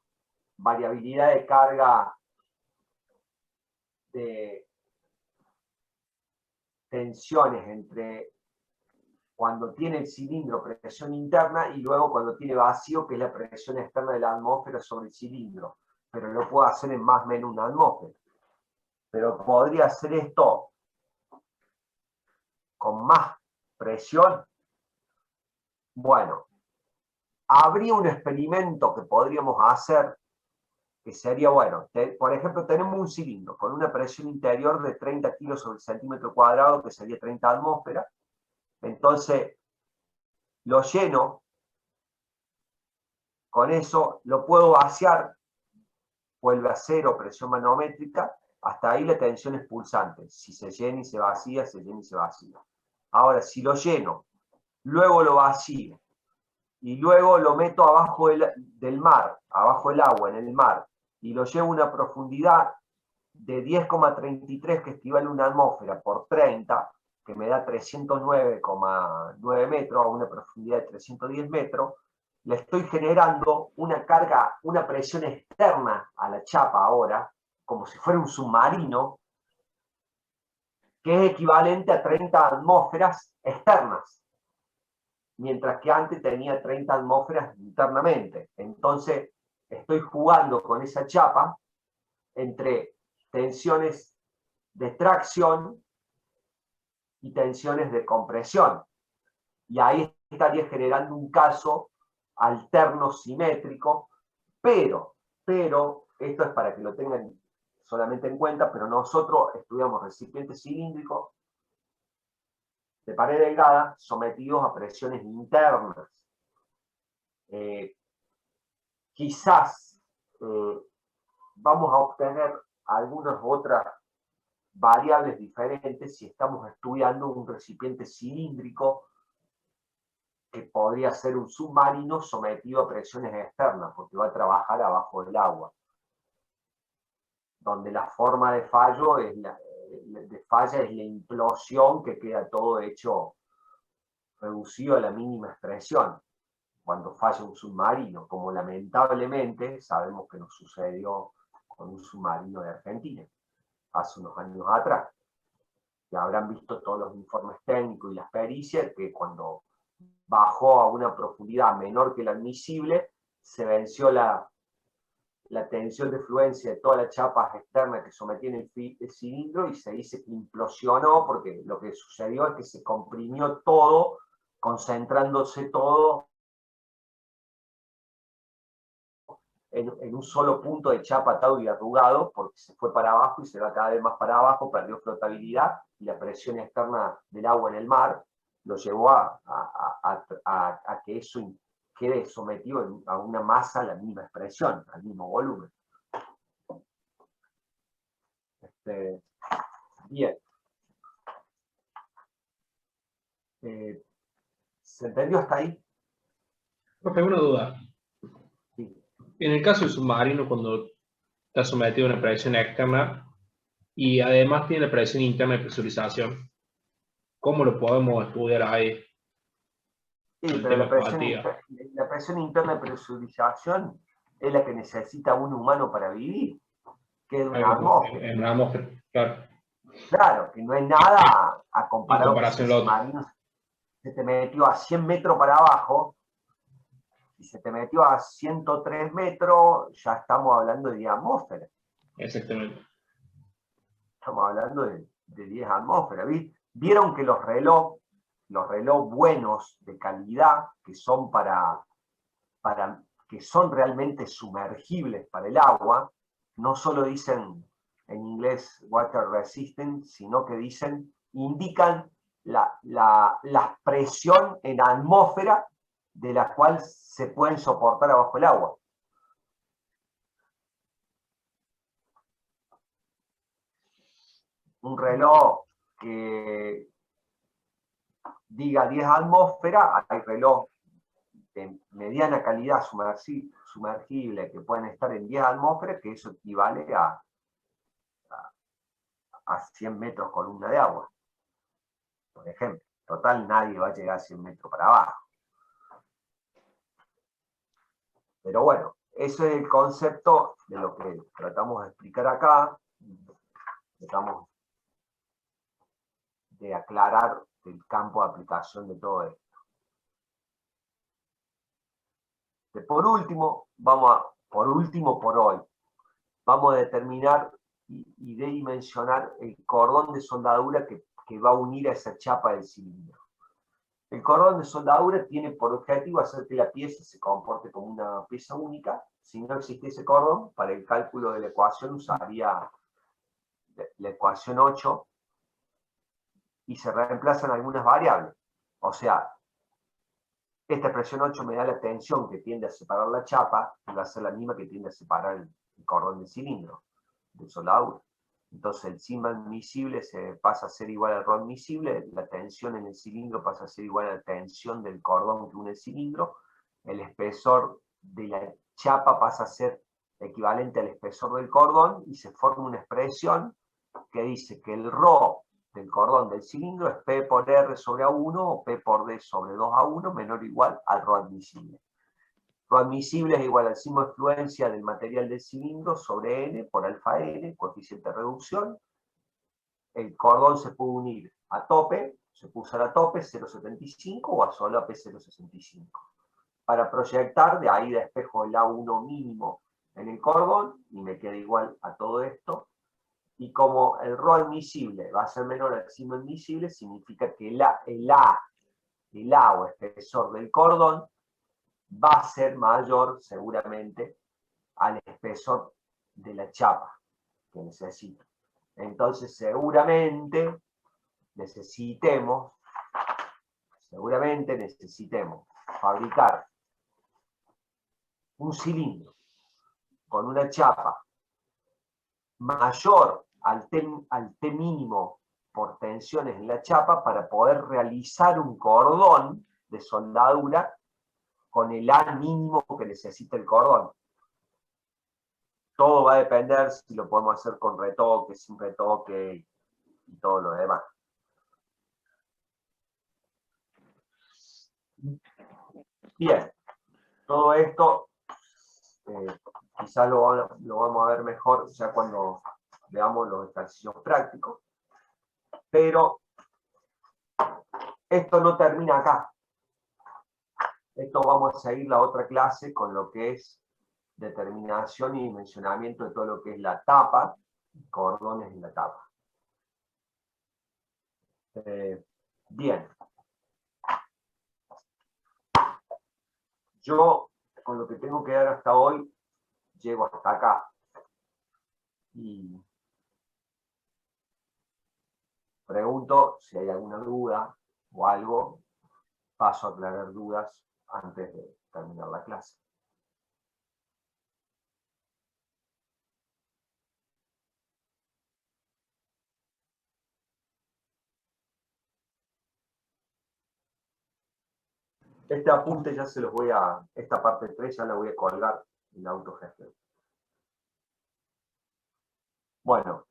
variabilidad de carga de tensiones entre cuando tiene el cilindro presión interna y luego cuando tiene vacío, que es la presión externa de la atmósfera sobre el cilindro. Pero lo puedo hacer en más o menos una atmósfera. Pero podría hacer esto con más presión. Bueno, habría un experimento que podríamos hacer que sería, bueno, por ejemplo, tenemos un cilindro con una presión interior de 30 kilos sobre el centímetro cuadrado, que sería 30 atmósferas. Entonces, lo lleno, con eso lo puedo vaciar, vuelve a cero presión manométrica, hasta ahí la tensión es pulsante. Si se llena y se vacía, se llena y se vacía. Ahora, si lo lleno, luego lo vacío, y luego lo meto abajo del mar, abajo del agua, en el mar, y lo llevo a una profundidad de 10,33, que equivale a una atmósfera, por 30, que me da 309,9 metros, a una profundidad de 310 metros, le estoy generando una carga, una presión externa a la chapa ahora, como si fuera un submarino, que es equivalente a 30 atmósferas externas, mientras que antes tenía 30 atmósferas internamente. Entonces, estoy jugando con esa chapa entre tensiones de tracción y tensiones de compresión. Y ahí estaría generando un caso alterno simétrico, pero, esto es para que lo tengan solamente en cuenta, pero nosotros estudiamos recipientes cilíndricos de pared delgada sometidos a presiones internas. Quizás vamos a obtener algunas otras variables diferentes si estamos estudiando un recipiente cilíndrico que podría ser un submarino sometido a presiones externas, porque va a trabajar abajo del agua, donde la forma de fallo es de falla es la implosión, que queda todo hecho reducido a la mínima expresión cuando falla un submarino, como lamentablemente sabemos que nos sucedió con un submarino de Argentina hace unos años atrás. Y habrán visto todos los informes técnicos y las pericias que cuando bajó a una profundidad menor que la admisible, se venció la tensión de fluencia de todas las chapas externas que sometían el cilindro, y se dice que implosionó porque lo que sucedió es que se comprimió todo, concentrándose todo en un solo punto de chapa atado y arrugado, porque se fue para abajo y se va cada vez más para abajo, perdió flotabilidad, y la presión externa del agua en el mar lo llevó a que eso quede sometido a una masa a la misma expresión, al mismo volumen. Bien. ¿Se entendió hasta ahí? Profe, una duda. Sí. En el caso del submarino, cuando está sometido a una presión externa y además tiene la presión interna de presurización, ¿cómo lo podemos estudiar ahí? Sí, El pero tema la de fatiga. presión interna de presurización es la que necesita un humano para vivir, que es una atmósfera. En una atmósfera, claro. Claro, que no es nada a En comparado con si comparación el a lo otro. submarino se te metió a 100 metros para abajo y se te metió a 103 metros, ya estamos hablando de 10 atmósferas. Exactamente. Estamos hablando de 10 atmósferas. Vieron que los reloj buenos de calidad, que son que son realmente sumergibles para el agua, no solo dicen en inglés water resistant, sino que indican la presión en atmósfera de la cual se pueden soportar abajo el agua. Un reloj que diga 10 atmósferas, hay reloj de mediana calidad sumergible que pueden estar en 10 atmósferas, que eso equivale a 100 metros columna de agua, por ejemplo. Total, nadie va a llegar a 100 metros para abajo. Pero bueno, ese es el concepto de lo que tratamos de explicar acá. Tratamos de aclarar el campo de aplicación de todo esto. Por último, por hoy, vamos a determinar y dimensionar el cordón de soldadura que va a unir a esa chapa del cilindro. El cordón de soldadura tiene por objetivo hacer que la pieza se comporte como una pieza única. Si no existiese cordón, para el cálculo de la ecuación usaría la ecuación 8 y se reemplazan algunas variables. O sea, esta expresión 8 me da la tensión que tiende a separar la chapa, y va a ser la misma que tiende a separar el cordón del cilindro, de soldadura. Entonces el sigma admisible se pasa a ser igual al rho admisible, la tensión en el cilindro pasa a ser igual a la tensión del cordón que une el cilindro, el espesor de la chapa pasa a ser equivalente al espesor del cordón, y se forma una expresión que dice que el rho del cordón del cilindro es P por R sobre A1 o P por D sobre 2A1 menor o igual al rho admisible. Rho admisible es igual al sigma de fluencia del material del cilindro sobre N por alfa N, coeficiente de reducción. El cordón se puede unir a tope, se puede usar a tope 0,75 o a solape 0,65. Para proyectar, de ahí de espejo el A1 mínimo en el cordón, y me queda igual a todo esto. Y como el rho admisible va a ser menor al sigma admisible, significa que el A o espesor del cordón va a ser mayor seguramente al espesor de la chapa que necesito. Entonces seguramente necesitemos fabricar un cilindro con una chapa mayor al T mínimo por tensiones en la chapa para poder realizar un cordón de soldadura con el A mínimo que necesita el cordón. Todo va a depender si lo podemos hacer con retoque, sin retoque y todo lo demás. Bien, todo esto quizás lo vamos a ver mejor ya cuando veamos los ejercicios prácticos, pero esto no termina acá. Esto vamos a seguir la otra clase con lo que es determinación y dimensionamiento de todo lo que es la tapa, cordones en la tapa. Bien. Yo, con lo que tengo que dar hasta hoy, llego hasta acá. Y pregunto si hay alguna duda o algo. Paso a aclarar dudas antes de terminar la clase. Este apunte ya se los voy a, esta parte 3 ya la voy a colgar en la autogestión. Bueno,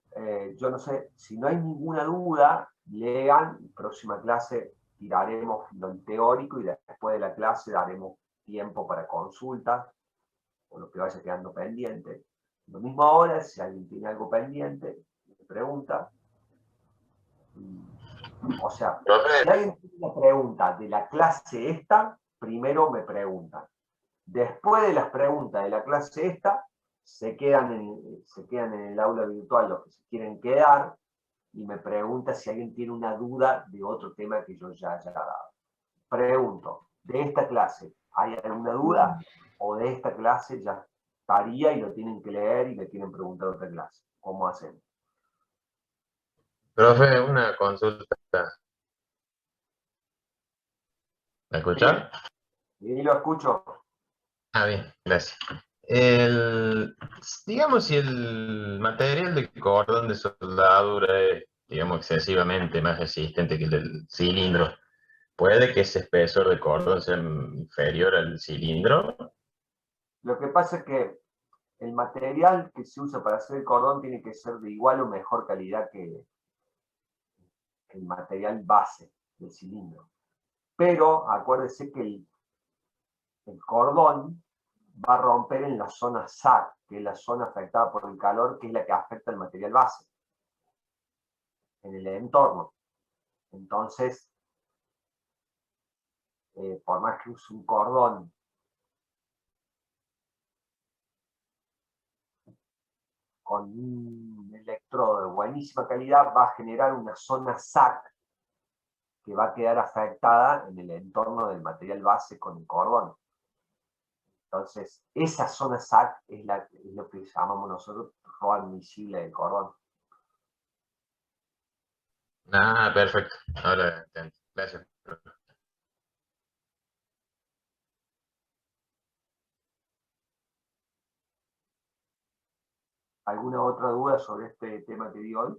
yo no sé, si no hay ninguna duda, lean, próxima clase tiraremos lo teórico y después de la clase daremos tiempo para consultas o lo que vaya quedando pendiente. Lo mismo ahora, si alguien tiene algo pendiente, me pregunta. O sea, si alguien tiene una pregunta de la clase esta, primero me preguntan. Después de las preguntas de la clase esta, se quedan en el aula virtual los que se quieren quedar y me pregunta si alguien tiene una duda de otro tema que yo ya haya dado. Pregunto, ¿de esta clase hay alguna duda? ¿O de esta clase ya estaría y lo tienen que leer y le quieren preguntar otra clase? ¿Cómo hacen? Profe, una consulta. ¿Me escucha? Y lo escucho. Ah, bien, gracias. Digamos, si el material de cordón de soldadura es, digamos, excesivamente más resistente que el del cilindro, ¿puede que ese espesor de cordón sea inferior al cilindro? Lo que pasa es que el material que se usa para hacer el cordón tiene que ser de igual o mejor calidad que el material base del cilindro. Pero acuérdese que el cordón va a romper en la zona SAC, que es la zona afectada por el calor, que es la que afecta el material base en el entorno. Entonces, por más que use un cordón con un electrodo de buenísima calidad, va a generar una zona SAC que va a quedar afectada en el entorno del material base con el cordón. Entonces, esa zona SAC es lo que llamamos nosotros ropa admisible del cordón. Ah, perfecto. Ahora entiendo. Gracias. ¿Alguna otra duda sobre este tema que di hoy?